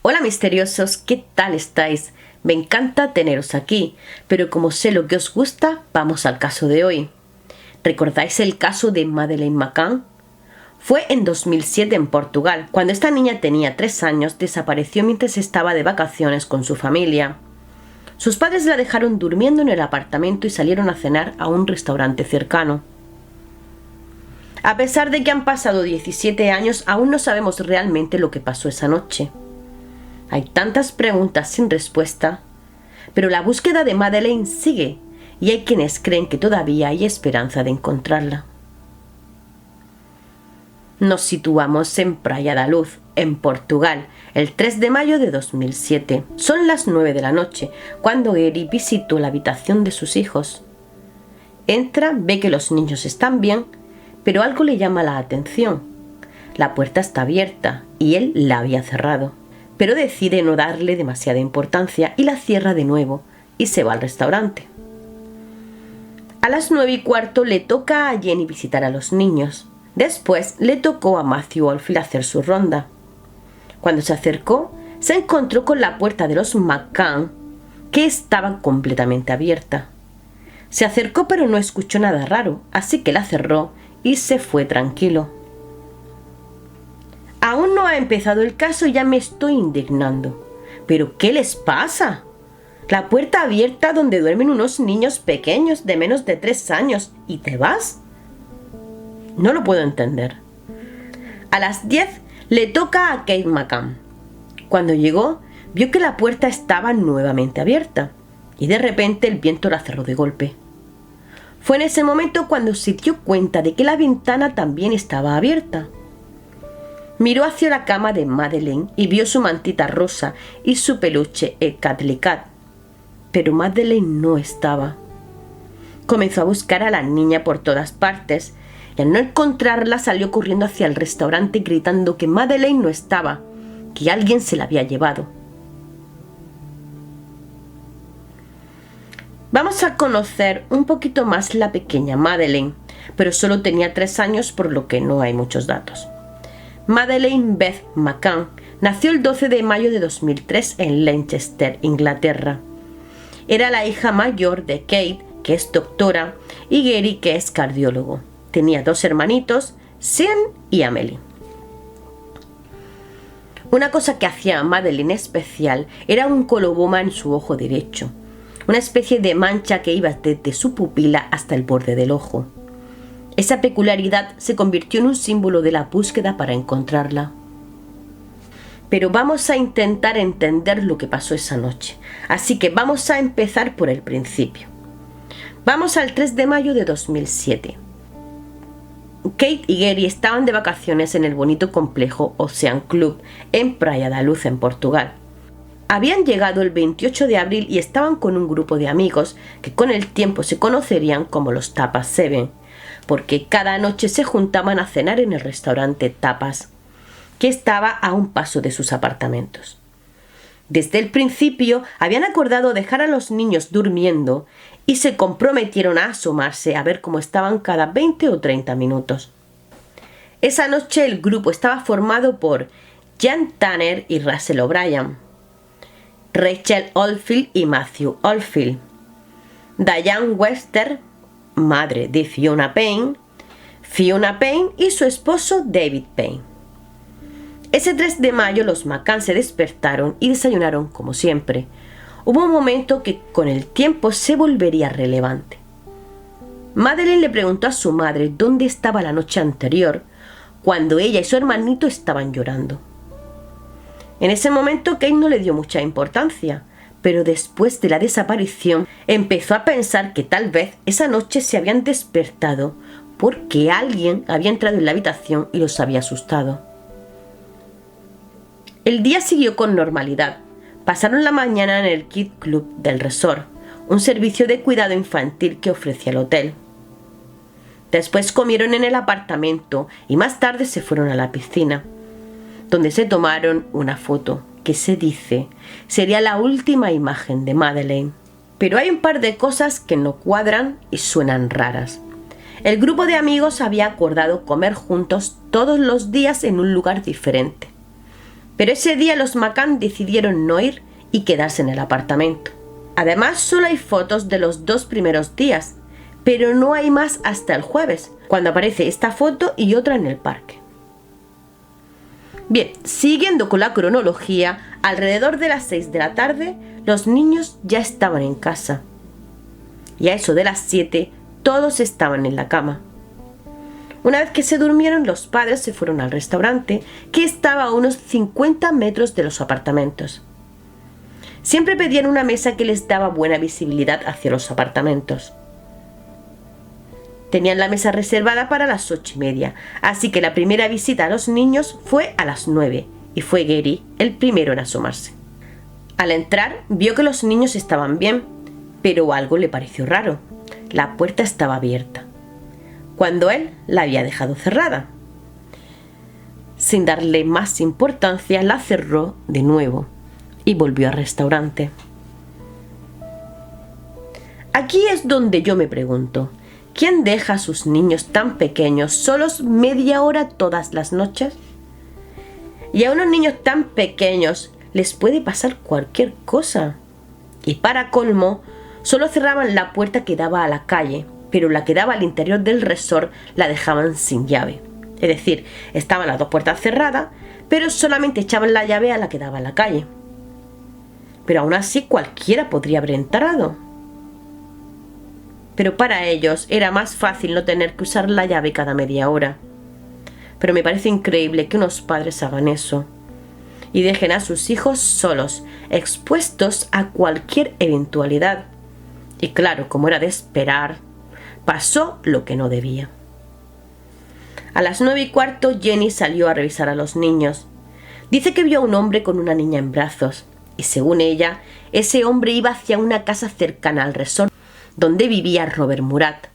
Hola misteriosos, ¿qué tal estáis? Me encanta teneros aquí, pero como sé lo que os gusta, vamos al caso de hoy. ¿Recordáis el caso de Madeleine McCann? Fue en 2007 en Portugal, cuando esta niña tenía 3 años, desapareció mientras estaba de vacaciones con su familia. Sus padres la dejaron durmiendo en el apartamento y salieron a cenar a un restaurante cercano. A pesar de que han pasado 17 años, aún no sabemos realmente lo que pasó esa noche. Hay tantas preguntas sin respuesta, pero la búsqueda de Madeleine sigue y hay quienes creen que todavía hay esperanza de encontrarla. Nos situamos en Praia da Luz, en Portugal, el 3 de mayo de 2007. Son las 9 de la noche, cuando Gary visitó la habitación de sus hijos. Entra, ve que los niños están bien, pero algo le llama la atención. La puerta está abierta y él la había cerrado, pero decide no darle demasiada importancia y la cierra de nuevo y se va al restaurante. A las 9:15 le toca a Jenny visitar a los niños. Después le tocó a Matthew Oldfield hacer su ronda. Cuando se acercó, se encontró con la puerta de los McCann, que estaba completamente abierta. Se acercó pero no escuchó nada raro, así que la cerró y se fue tranquilo. Aún no ha empezado el caso y ya me estoy indignando. ¿Pero qué les pasa? La puerta abierta donde duermen unos niños pequeños de menos de 3 años y te vas. No lo puedo entender. A las 10 le toca a Kate McCann. Cuando llegó, vio que la puerta estaba nuevamente abierta y de repente el viento la cerró de golpe. Fue en ese momento cuando se dio cuenta de que la ventana también estaba abierta. Miró hacia la cama de Madeleine y vio su mantita rosa y su peluche Cuddly Cat. Pero Madeleine no estaba. Comenzó a buscar a la niña por todas partes y al no encontrarla salió corriendo hacia el restaurante gritando que Madeleine no estaba, que alguien se la había llevado. Vamos a conocer un poquito más la pequeña Madeleine, pero solo tenía 3 años por lo que no hay muchos datos. Madeleine Beth McCann nació el 12 de mayo de 2003 en Leicester, Inglaterra. Era la hija mayor de Kate, que es doctora, y Gary, que es cardiólogo. Tenía 2 hermanitos, Sean y Amelie. Una cosa que hacía a Madeleine especial era un coloboma en su ojo derecho, una especie de mancha que iba desde su pupila hasta el borde del ojo. Esa peculiaridad se convirtió en un símbolo de la búsqueda para encontrarla. Pero vamos a intentar entender lo que pasó esa noche, así que vamos a empezar por el principio. Vamos al 3 de mayo de 2007. Kate y Gary estaban de vacaciones en el bonito complejo Ocean Club en Praia da Luz, en Portugal. Habían llegado el 28 de abril y estaban con un grupo de amigos que con el tiempo se conocerían como los Tapas 7, porque cada noche se juntaban a cenar en el restaurante Tapas, que estaba a un paso de sus apartamentos. Desde el principio habían acordado dejar a los niños durmiendo y se comprometieron a asomarse a ver cómo estaban cada 20 o 30 minutos. Esa noche el grupo estaba formado por Jan Tanner y Russell O'Brien, Rachel Oldfield y Matthew Oldfield, Diane Webster, madre de Fiona Payne y su esposo David Payne. Ese 3 de mayo los McCann se despertaron y desayunaron como siempre. Hubo un momento que con el tiempo se volvería relevante. Madeleine le preguntó a su madre dónde estaba la noche anterior, cuando ella y su hermanito estaban llorando. En ese momento Kate no le dio mucha importancia, pero después de la desaparición empezó a pensar que tal vez esa noche se habían despertado porque alguien había entrado en la habitación y los había asustado. El día siguió con normalidad. Pasaron la mañana en el Kids Club del resort, un servicio de cuidado infantil que ofrecía el hotel. Después comieron en el apartamento y más tarde se fueron a la piscina, donde se tomaron una foto que se dice sería la última imagen de Madeleine. Pero hay un par de cosas que no cuadran y suenan raras. El grupo de amigos había acordado comer juntos todos los días en un lugar diferente. Pero ese día los McCann decidieron no ir y quedarse en el apartamento. Además, solo hay fotos de los 2 primeros días, pero no hay más hasta el jueves, cuando aparece esta foto y otra en el parque. Bien, siguiendo con la cronología, alrededor de las 6 de la tarde, los niños ya estaban en casa. Y a eso de las 7, todos estaban en la cama. Una vez que se durmieron, los padres se fueron al restaurante, que estaba a unos 50 metros de los apartamentos. Siempre pedían una mesa que les daba buena visibilidad hacia los apartamentos. Tenían la mesa reservada para las 8:30, así que la primera visita a los niños fue a las 9, y fue Gary el primero en asomarse. Al entrar, vio que los niños estaban bien, pero algo le pareció raro. La puerta estaba abierta, cuando él la había dejado cerrada. Sin darle más importancia, la cerró de nuevo y volvió al restaurante. Aquí es donde yo me pregunto, ¿quién deja a sus niños tan pequeños solos media hora todas las noches? Y a unos niños tan pequeños les puede pasar cualquier cosa. Y para colmo, solo cerraban la puerta que daba a la calle, pero la que daba al interior del resort la dejaban sin llave. Es decir, estaban las 2 puertas cerradas, pero solamente echaban la llave a la que daba a la calle. Pero aún así cualquiera podría haber entrado. Pero para ellos era más fácil no tener que usar la llave cada media hora. Pero me parece increíble que unos padres hagan eso y dejen a sus hijos solos, expuestos a cualquier eventualidad. Y claro, como era de esperar, pasó lo que no debía. A las 9:15 Jenny salió a revisar a los niños. Dice que vio a un hombre con una niña en brazos y según ella, ese hombre iba hacia una casa cercana al resort donde vivía Robert Murat.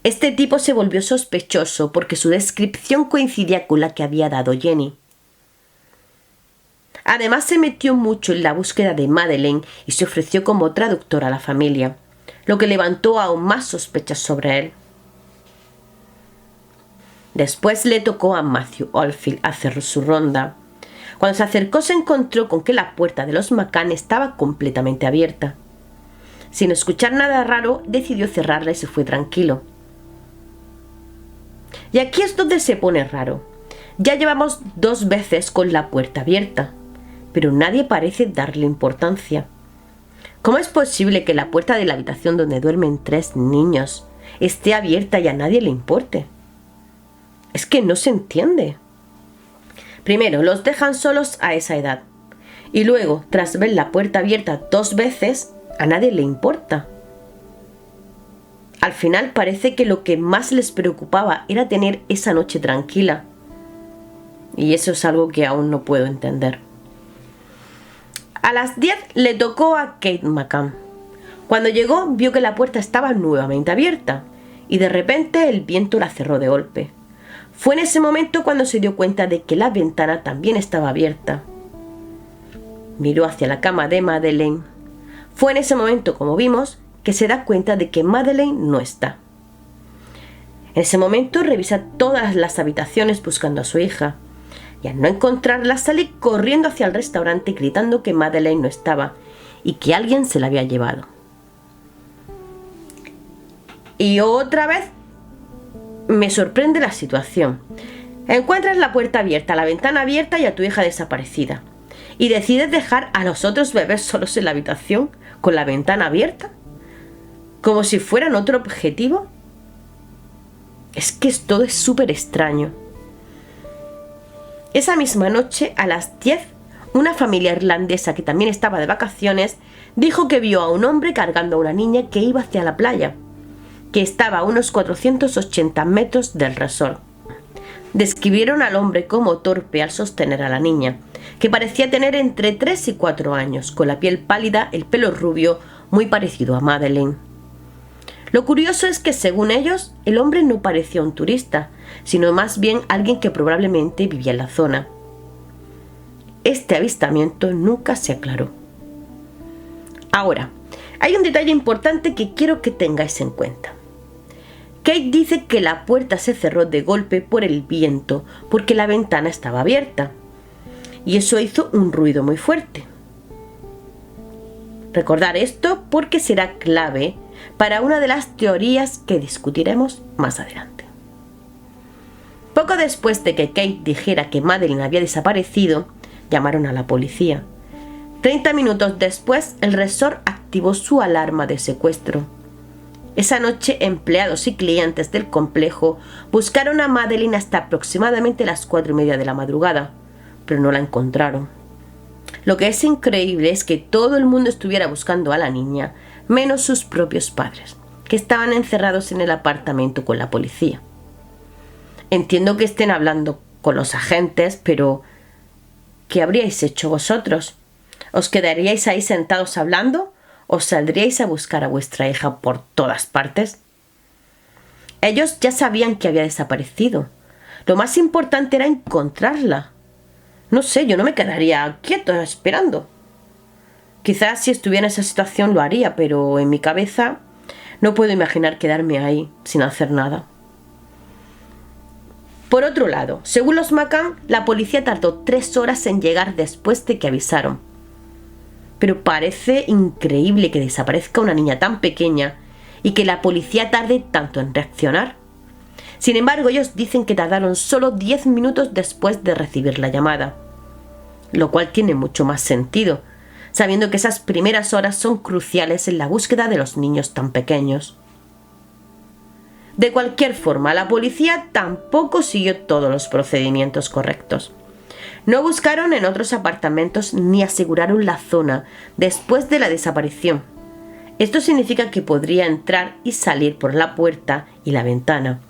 Este tipo se volvió sospechoso porque su descripción coincidía con la que había dado Jenny. Además se metió mucho en la búsqueda de Madeleine y se ofreció como traductor a la familia, lo que levantó aún más sospechas sobre él. Después le tocó a Matthew Oldfield hacer su ronda. Cuando se acercó se encontró con que la puerta de los McCann estaba completamente abierta. Sin escuchar nada raro, decidió cerrarla y se fue tranquilo. Y aquí es donde se pone raro. Ya llevamos 2 veces con la puerta abierta, pero nadie parece darle importancia. ¿Cómo es posible que la puerta de la habitación donde duermen 3 niños esté abierta y a nadie le importe? Es que no se entiende. Primero, los dejan solos a esa edad. Y luego, tras ver la puerta abierta 2 veces, a nadie le importa. Al final parece que lo que más les preocupaba era tener esa noche tranquila. Y eso es algo que aún no puedo entender. A las 10 le tocó a Kate McCann. Cuando llegó vio que la puerta estaba nuevamente abierta y de repente el viento la cerró de golpe. Fue en ese momento cuando se dio cuenta de que la ventana también estaba abierta. Miró hacia la cama de Madeleine. Fue en ese momento, como vimos, que se da cuenta de que Madeleine no está. En ese momento revisa todas las habitaciones buscando a su hija. Y al no encontrarla sale corriendo hacia el restaurante gritando que Madeleine no estaba y que alguien se la había llevado. Y otra vez me sorprende la situación. Encuentras la puerta abierta, la ventana abierta y a tu hija desaparecida. ¿Y decides dejar a los otros bebés solos en la habitación con la ventana abierta? ¿Como si fueran otro objetivo? Es que todo es súper extraño. Esa misma noche, a las 10, una familia irlandesa que también estaba de vacaciones dijo que vio a un hombre cargando a una niña que iba hacia la playa, que estaba a unos 480 metros del resort. Describieron al hombre como torpe al sostener a la niña, que parecía tener entre 3 y 4 años, con la piel pálida, el pelo rubio, muy parecido a Madeleine. Lo curioso es que, según ellos, el hombre no parecía un turista, sino más bien alguien que probablemente vivía en la zona. Este avistamiento nunca se aclaró. Ahora, hay un detalle importante que quiero que tengáis en cuenta. Kate dice que la puerta se cerró de golpe por el viento porque la ventana estaba abierta. y eso hizo un ruido muy fuerte. Recordar esto porque será clave para una de las teorías que discutiremos más adelante. Poco después de que Kate dijera que Madeleine había desaparecido, llamaron a la policía. 30 minutos después, el resort activó su alarma de secuestro. Esa noche, empleados y clientes del complejo buscaron a Madeleine hasta aproximadamente las 4:30 de la madrugada, pero no la encontraron. Lo que es increíble es que todo el mundo estuviera buscando a la niña, menos sus propios padres, que estaban encerrados en el apartamento con la policía. Entiendo que estén hablando con los agentes, pero ¿qué habríais hecho vosotros? ¿Os quedaríais ahí sentados hablando o saldríais a buscar a vuestra hija por todas partes? Ellos ya sabían que había desaparecido. Lo más importante era encontrarla. No sé, yo no me quedaría quieto esperando. Quizás si estuviera en esa situación lo haría, pero en mi cabeza no puedo imaginar quedarme ahí sin hacer nada. Por otro lado, según los McCann, la policía tardó 3 horas en llegar después de que avisaron. Pero parece increíble que desaparezca una niña tan pequeña y que la policía tarde tanto en reaccionar. Sin embargo, ellos dicen que tardaron solo 10 minutos después de recibir la llamada, lo cual tiene mucho más sentido, sabiendo que esas primeras horas son cruciales en la búsqueda de los niños tan pequeños. De cualquier forma, la policía tampoco siguió todos los procedimientos correctos. No buscaron en otros apartamentos ni aseguraron la zona después de la desaparición. Esto significa que podría entrar y salir por la puerta y la ventana,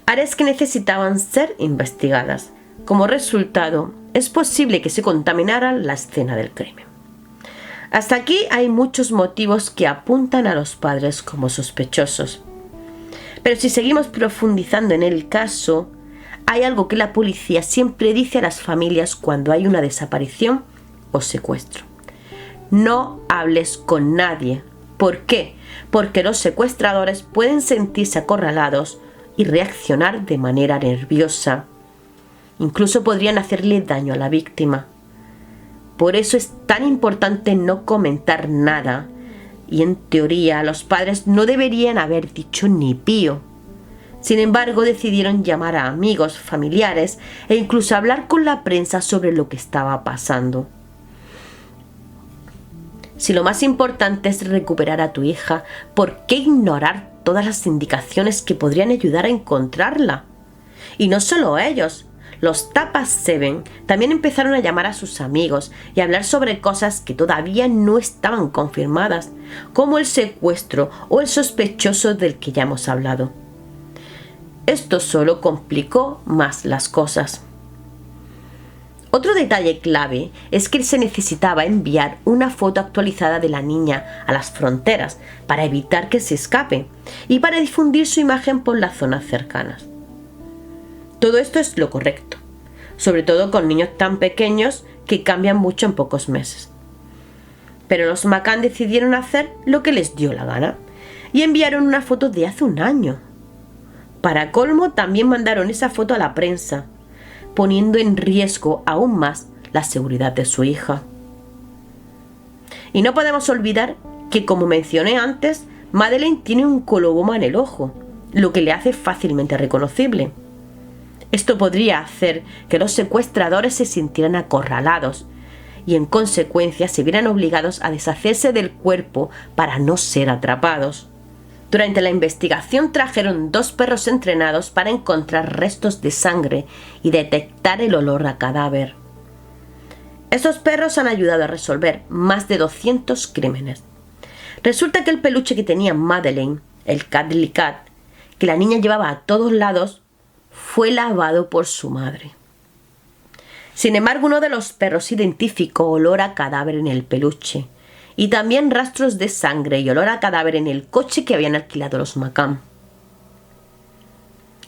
áreas que necesitaban ser investigadas. Como resultado, es posible que se contaminara la escena del crimen. Hasta aquí hay muchos motivos que apuntan a los padres como sospechosos. Pero si seguimos profundizando en el caso, hay algo que la policía siempre dice a las familias cuando hay una desaparición o secuestro. No hables con nadie. ¿Por qué? Porque los secuestradores pueden sentirse acorralados y reaccionar de manera nerviosa. Incluso podrían hacerle daño a la víctima. Por eso es tan importante no comentar nada. Y en teoría los padres no deberían haber dicho ni pío. Sin embargo, decidieron llamar a amigos, familiares e incluso hablar con la prensa sobre lo que estaba pasando. Si lo más importante es recuperar a tu hija, ¿por qué ignorar todas las indicaciones que podrían ayudar a encontrarla? Y no solo ellos. Los Tapas 7 también empezaron a llamar a sus amigos y a hablar sobre cosas que todavía no estaban confirmadas, como el secuestro o el sospechoso del que ya hemos hablado. Esto solo complicó más las cosas. Otro detalle clave es que se necesitaba enviar una foto actualizada de la niña a las fronteras para evitar que se escape y para difundir su imagen por las zonas cercanas. Todo esto es lo correcto, sobre todo con niños tan pequeños que cambian mucho en pocos meses. Pero los McCann decidieron hacer lo que les dio la gana y enviaron una foto de hace un año. Para colmo, también mandaron esa foto a la prensa, poniendo en riesgo aún más la seguridad de su hija. Y no podemos olvidar que, como mencioné antes, Madeleine tiene un coloboma en el ojo, lo que le hace fácilmente reconocible. Esto podría hacer que los secuestradores se sintieran acorralados y en consecuencia se vieran obligados a deshacerse del cuerpo para no ser atrapados. Durante la investigación trajeron 2 perros entrenados para encontrar restos de sangre y detectar el olor a cadáver. Estos perros han ayudado a resolver más de 200 crímenes. Resulta que el peluche que tenía Madeleine, el Cuddly Cat, que la niña llevaba a todos lados, fue lavado por su madre. Sin embargo, uno de los perros identificó olor a cadáver en el peluche y también rastros de sangre y olor a cadáver en el coche que habían alquilado los McCann.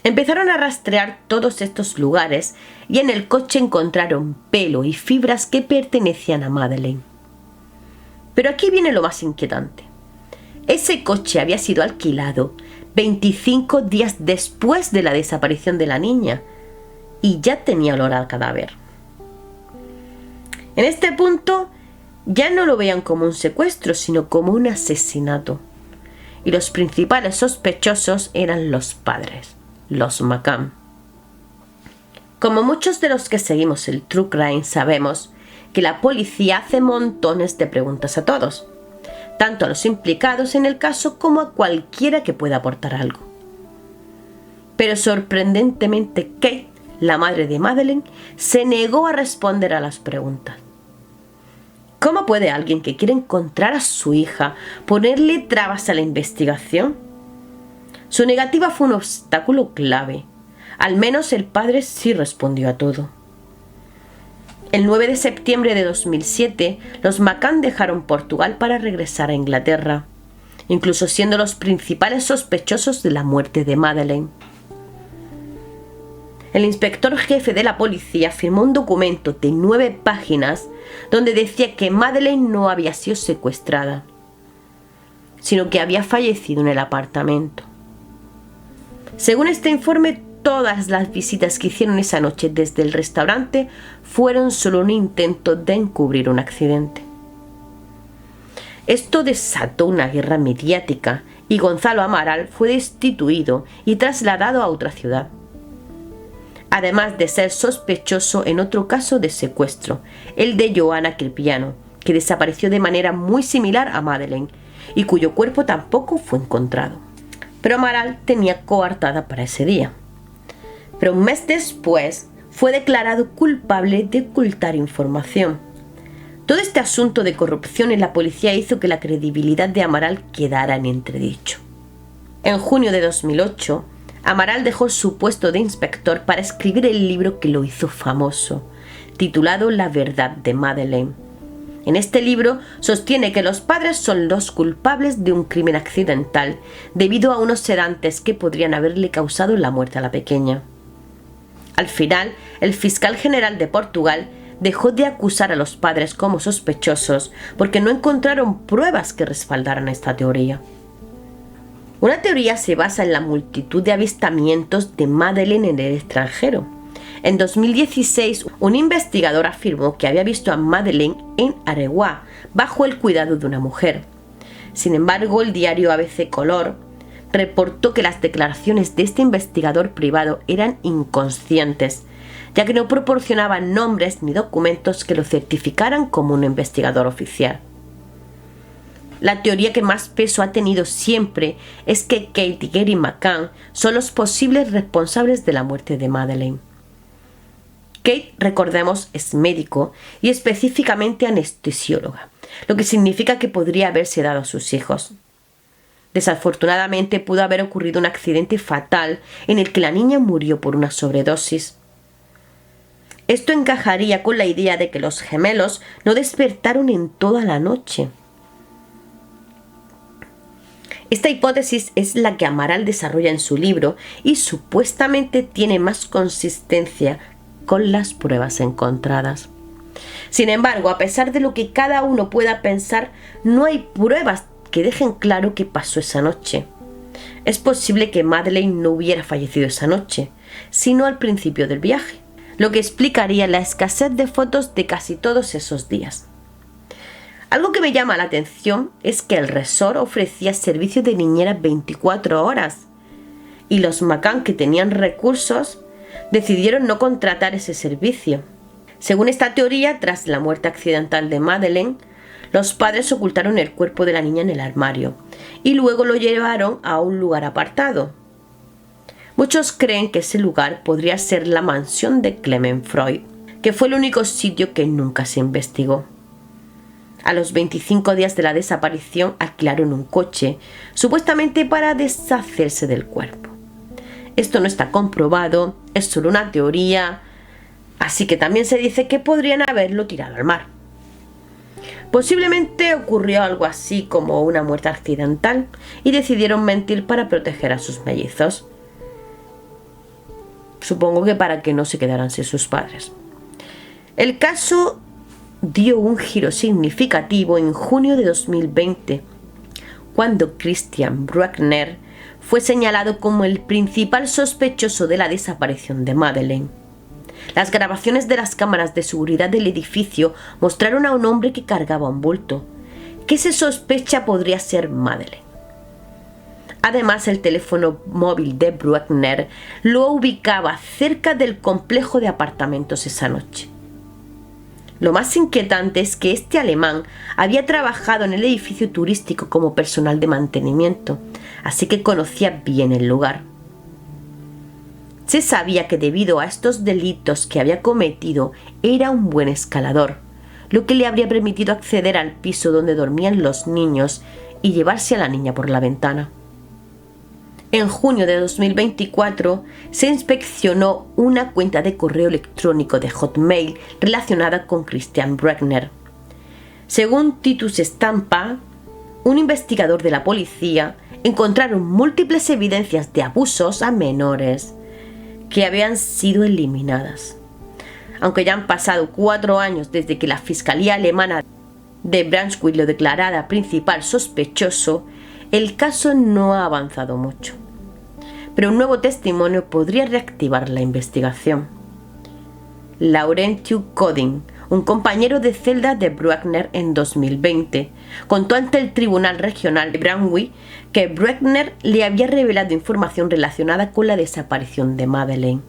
Empezaron a rastrear todos estos lugares y en el coche encontraron pelo y fibras que pertenecían a Madeleine. Pero aquí viene lo más inquietante. Ese coche había sido alquilado 25 días después de la desaparición de la niña y ya tenía olor al cadáver. En este punto ya no lo veían como un secuestro, sino como un asesinato. Y los principales sospechosos eran los padres, los McCann. Como muchos de los que seguimos el True Crime sabemos que la policía hace montones de preguntas a todos, tanto a los implicados en el caso como a cualquiera que pueda aportar algo. Pero sorprendentemente Kate, la madre de Madeleine, se negó a responder a las preguntas. ¿Cómo puede alguien que quiere encontrar a su hija ponerle trabas a la investigación? Su negativa fue un obstáculo clave. Al menos el padre sí respondió a todo. El 9 de septiembre de 2007, los McCann dejaron Portugal para regresar a Inglaterra, incluso siendo los principales sospechosos de la muerte de Madeleine. El inspector jefe de la policía firmó un documento de 9 páginas donde decía que Madeleine no había sido secuestrada, sino que había fallecido en el apartamento. Según este informe, todas las visitas que hicieron esa noche desde el restaurante fueron solo un intento de encubrir un accidente. Esto desató una guerra mediática y Gonzalo Amaral fue destituido y trasladado a otra ciudad, además de ser sospechoso en otro caso de secuestro, el de Joana Kirpiano, que desapareció de manera muy similar a Madeleine y cuyo cuerpo tampoco fue encontrado. Pero Amaral tenía coartada para ese día. Pero un mes después fue declarado culpable de ocultar información. Todo este asunto de corrupción en la policía hizo que la credibilidad de Amaral quedara en entredicho. En junio de 2008, Amaral dejó su puesto de inspector para escribir el libro que lo hizo famoso, titulado La verdad de Madeleine. En este libro sostiene que los padres son los culpables de un crimen accidental debido a unos sedantes que podrían haberle causado la muerte a la pequeña. Al final, el fiscal general de Portugal dejó de acusar a los padres como sospechosos porque no encontraron pruebas que respaldaran esta teoría. Una teoría se basa en la multitud de avistamientos de Madeleine en el extranjero. En 2016, un investigador afirmó que había visto a Madeleine en Areguá, bajo el cuidado de una mujer. Sin embargo, el diario ABC Color reportó que las declaraciones de este investigador privado eran inconscientes, ya que no proporcionaban nombres ni documentos que lo certificaran como un investigador oficial. La teoría que más peso ha tenido siempre es que Kate y Gary McCann son los posibles responsables de la muerte de Madeleine. Kate, recordemos, es médico y específicamente anestesióloga, lo que significa que podría haberse dado a sus hijos. Desafortunadamente pudo haber ocurrido un accidente fatal en el que la niña murió por una sobredosis. Esto encajaría con la idea de que los gemelos no despertaron en toda la noche. Esta hipótesis es la que Amaral desarrolla en su libro y supuestamente tiene más consistencia con las pruebas encontradas. Sin embargo, a pesar de lo que cada uno pueda pensar, no hay pruebas que dejen claro qué pasó esa noche. Es posible que Madeleine no hubiera fallecido esa noche, sino al principio del viaje, lo que explicaría la escasez de fotos de casi todos esos días. Algo que me llama la atención es que el resort ofrecía servicio de niñera 24 horas y los McCann, que tenían recursos, decidieron no contratar ese servicio. Según esta teoría, tras la muerte accidental de Madeleine, los padres ocultaron el cuerpo de la niña en el armario y luego lo llevaron a un lugar apartado. Muchos creen que ese lugar podría ser la mansión de Clement Freud, que fue el único sitio que nunca se investigó. A los 25 días de la desaparición alquilaron un coche, supuestamente para deshacerse del cuerpo. Esto no está comprobado, es solo una teoría, así que también se dice que podrían haberlo tirado al mar. Posiblemente ocurrió algo así como una muerte accidental y decidieron mentir para proteger a sus mellizos. Supongo que para que no se quedaran sin sus padres. El caso dio un giro significativo en junio de 2020, cuando Christian Bruckner fue señalado como el principal sospechoso de la desaparición de Madeleine. Las grabaciones de las cámaras de seguridad del edificio mostraron a un hombre que cargaba un bulto, que se sospecha podría ser Madeleine. Además, el teléfono móvil de Bruckner lo ubicaba cerca del complejo de apartamentos esa noche. Lo más inquietante es que este alemán había trabajado en el edificio turístico como personal de mantenimiento, así que conocía bien el lugar. Se sabía que debido a estos delitos que había cometido era un buen escalador, lo que le habría permitido acceder al piso donde dormían los niños y llevarse a la niña por la ventana. En junio de 2024 se inspeccionó una cuenta de correo electrónico de Hotmail relacionada con Christian Bruckner. Según Titus Stampa, un investigador de la policía, encontraron múltiples evidencias de abusos a menores que habían sido eliminadas. Aunque ya han pasado 4 años desde que la Fiscalía Alemana de Braunschweig lo declarara principal sospechoso, el caso no ha avanzado mucho. Pero un nuevo testimonio podría reactivar la investigación. Laurentius Coding, un compañero de celda de Bruckner en 2020, contó ante el Tribunal Regional de Braunschweig que Bruckner le había revelado información relacionada con la desaparición de Madeleine.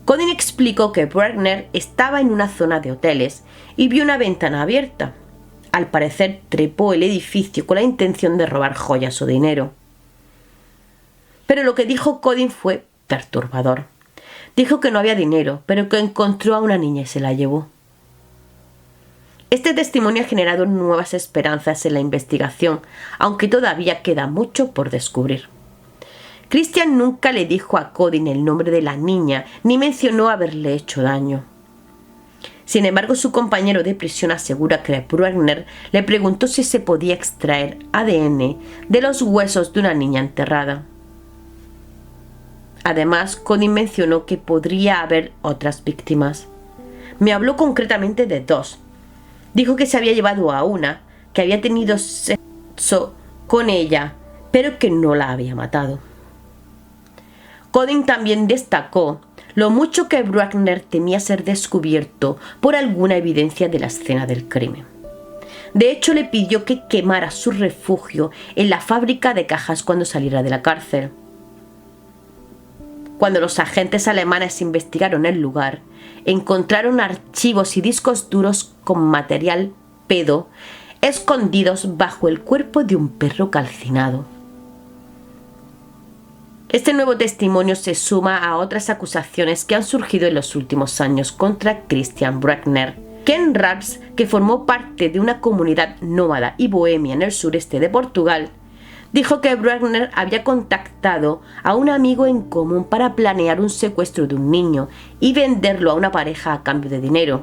Coding explicó que Bruckner estaba en una zona de hoteles y vio una ventana abierta. Al parecer trepó el edificio con la intención de robar joyas o dinero. Pero lo que dijo Coding fue perturbador. Dijo que no había dinero, pero que encontró a una niña y se la llevó. Este testimonio ha generado nuevas esperanzas en la investigación, aunque todavía queda mucho por descubrir. Christian nunca le dijo a Coding el nombre de la niña, ni mencionó haberle hecho daño. Sin embargo, su compañero de prisión asegura que Bruckner le preguntó si se podía extraer ADN de los huesos de una niña enterrada. Además, Coding mencionó que podría haber otras víctimas. Me habló concretamente de 2. Dijo que se había llevado a una, que había tenido sexo con ella, pero que no la había matado. Coding también destacó lo mucho que Bruckner temía ser descubierto por alguna evidencia de la escena del crimen. De hecho, le pidió que quemara su refugio en la fábrica de cajas cuando saliera de la cárcel. Cuando los agentes alemanes investigaron el lugar, encontraron archivos y discos duros con material pedo escondidos bajo el cuerpo de un perro calcinado. Este nuevo testimonio se suma a otras acusaciones que han surgido en los últimos años contra Christian Bruckner. Ken Raps, que formó parte de una comunidad nómada y bohemia en el sureste de Portugal, dijo que Bruckner había contactado a un amigo en común para planear un secuestro de un niño y venderlo a una pareja a cambio de dinero,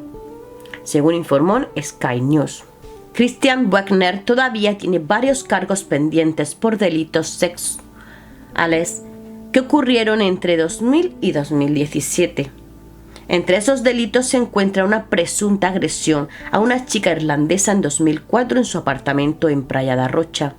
según informó Sky News. Christian Bruckner todavía tiene varios cargos pendientes por delitos sexuales que ocurrieron entre 2000 y 2017. Entre esos delitos se encuentra una presunta agresión a una chica irlandesa en 2004 en su apartamento en Praia da Rocha.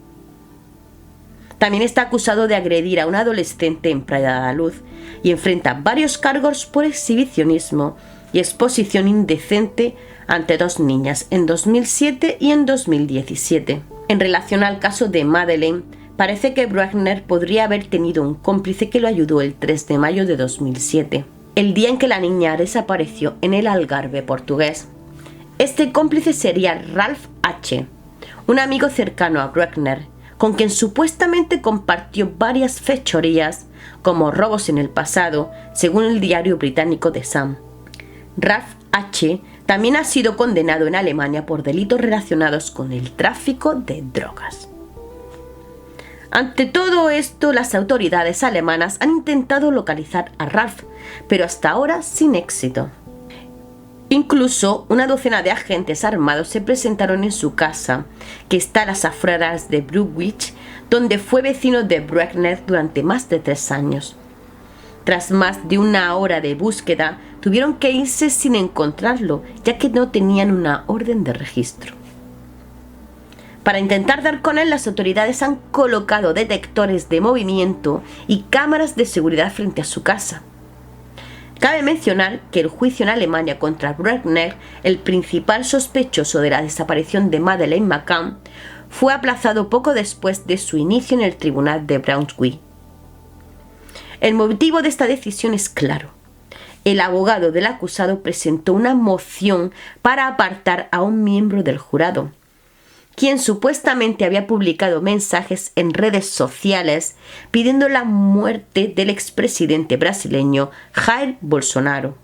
También está acusado de agredir a un adolescente en Praia da Luz y enfrenta varios cargos por exhibicionismo y exposición indecente ante 2 niñas en 2007 y en 2017. En relación al caso de Madeleine, parece que Bruckner podría haber tenido un cómplice que lo ayudó el 3 de mayo de 2007, el día en que la niña desapareció en el Algarve portugués. Este cómplice sería Ralph H., un amigo cercano a Bruckner, con quien supuestamente compartió varias fechorías, como robos en el pasado, según el diario británico The Sun. Ralph H. también ha sido condenado en Alemania por delitos relacionados con el tráfico de drogas. Ante todo esto, las autoridades alemanas han intentado localizar a Ralph, pero hasta ahora sin éxito. Incluso una docena de agentes armados se presentaron en su casa, que está a las afueras de Brunswick, donde fue vecino de Bruckner durante más de 3 años. Tras más de 1 hora de búsqueda, tuvieron que irse sin encontrarlo, ya que no tenían una orden de registro. Para intentar dar con él, las autoridades han colocado detectores de movimiento y cámaras de seguridad frente a su casa. Cabe mencionar que el juicio en Alemania contra Bruckner, el principal sospechoso de la desaparición de Madeleine McCann, fue aplazado poco después de su inicio en el tribunal de Braunschweig. El motivo de esta decisión es claro. El abogado del acusado presentó una moción para apartar a un miembro del jurado, quien supuestamente había publicado mensajes en redes sociales pidiendo la muerte del expresidente brasileño Jair Bolsonaro,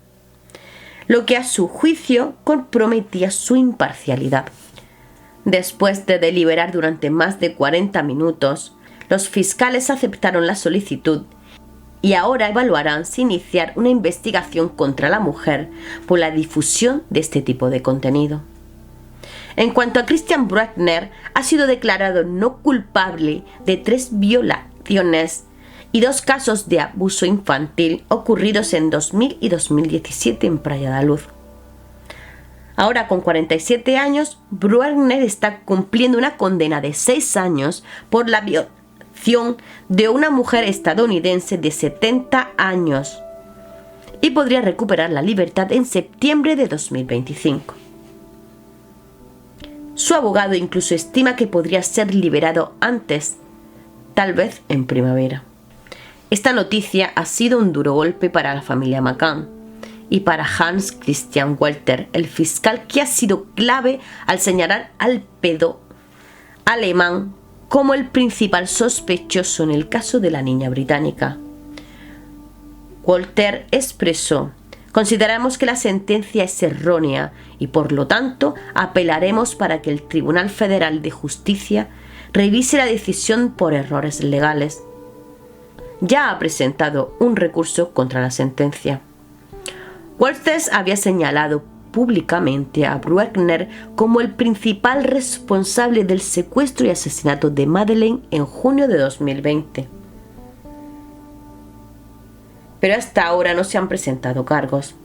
lo que a su juicio comprometía su imparcialidad. Después de deliberar durante más de 40 minutos, los fiscales aceptaron la solicitud y ahora evaluarán si iniciar una investigación contra la mujer por la difusión de este tipo de contenido. En cuanto a Christian Bruckner, ha sido declarado no culpable de 3 violaciones y 2 casos de abuso infantil ocurridos en 2000 y 2017 en Praia da Luz. Ahora, con 47 años, Bruckner está cumpliendo una condena de 6 años por la violación de una mujer estadounidense de 70 años y podría recuperar la libertad en septiembre de 2025. Su abogado incluso estima que podría ser liberado antes, tal vez en primavera. Esta noticia ha sido un duro golpe para la familia McCann y para Hans Christian Walter, el fiscal que ha sido clave al señalar al pedo alemán como el principal sospechoso en el caso de la niña británica. Walter expresó: consideramos que la sentencia es errónea y por lo tanto apelaremos para que el Tribunal Federal de Justicia revise la decisión por errores legales. Ya ha presentado un recurso contra la sentencia. Walters había señalado públicamente a Bruckner como el principal responsable del secuestro y asesinato de Madeleine en junio de 2020. Pero hasta ahora no se han presentado cargos.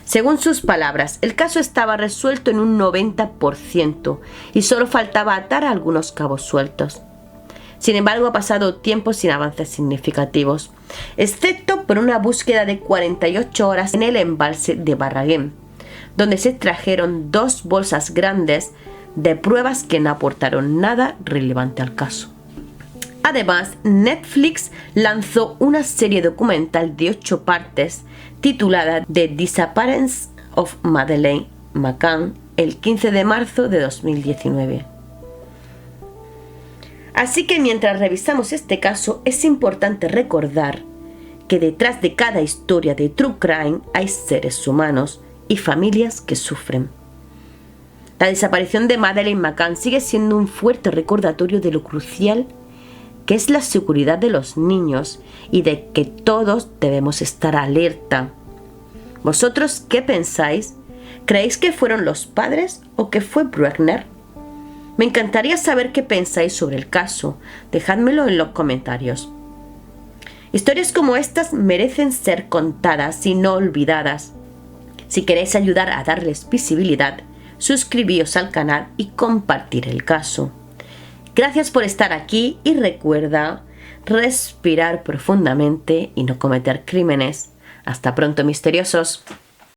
Según sus palabras, el caso estaba resuelto en un 90% y solo faltaba atar algunos cabos sueltos. Sin embargo, ha pasado tiempo sin avances significativos, excepto por una búsqueda de 48 horas en el embalse de Barragán, donde se extrajeron 2 bolsas grandes de pruebas que no aportaron nada relevante al caso. Además, Netflix lanzó una serie documental de 8 partes titulada The Disappearance of Madeleine McCann el 15 de marzo de 2019. Así que mientras revisamos este caso, es importante recordar que detrás de cada historia de True Crime hay seres humanos y familias que sufren. La desaparición de Madeleine McCann sigue siendo un fuerte recordatorio de lo crucial que es la seguridad de los niños y de que todos debemos estar alerta. ¿Vosotros qué pensáis? ¿Creéis que fueron los padres o que fue Bruckner? Me encantaría saber qué pensáis sobre el caso. Dejádmelo en los comentarios. Historias como estas merecen ser contadas y no olvidadas. Si queréis ayudar a darles visibilidad, suscribíos al canal y compartir el caso. Gracias por estar aquí y recuerda respirar profundamente y no cometer crímenes. Hasta pronto, misteriosos.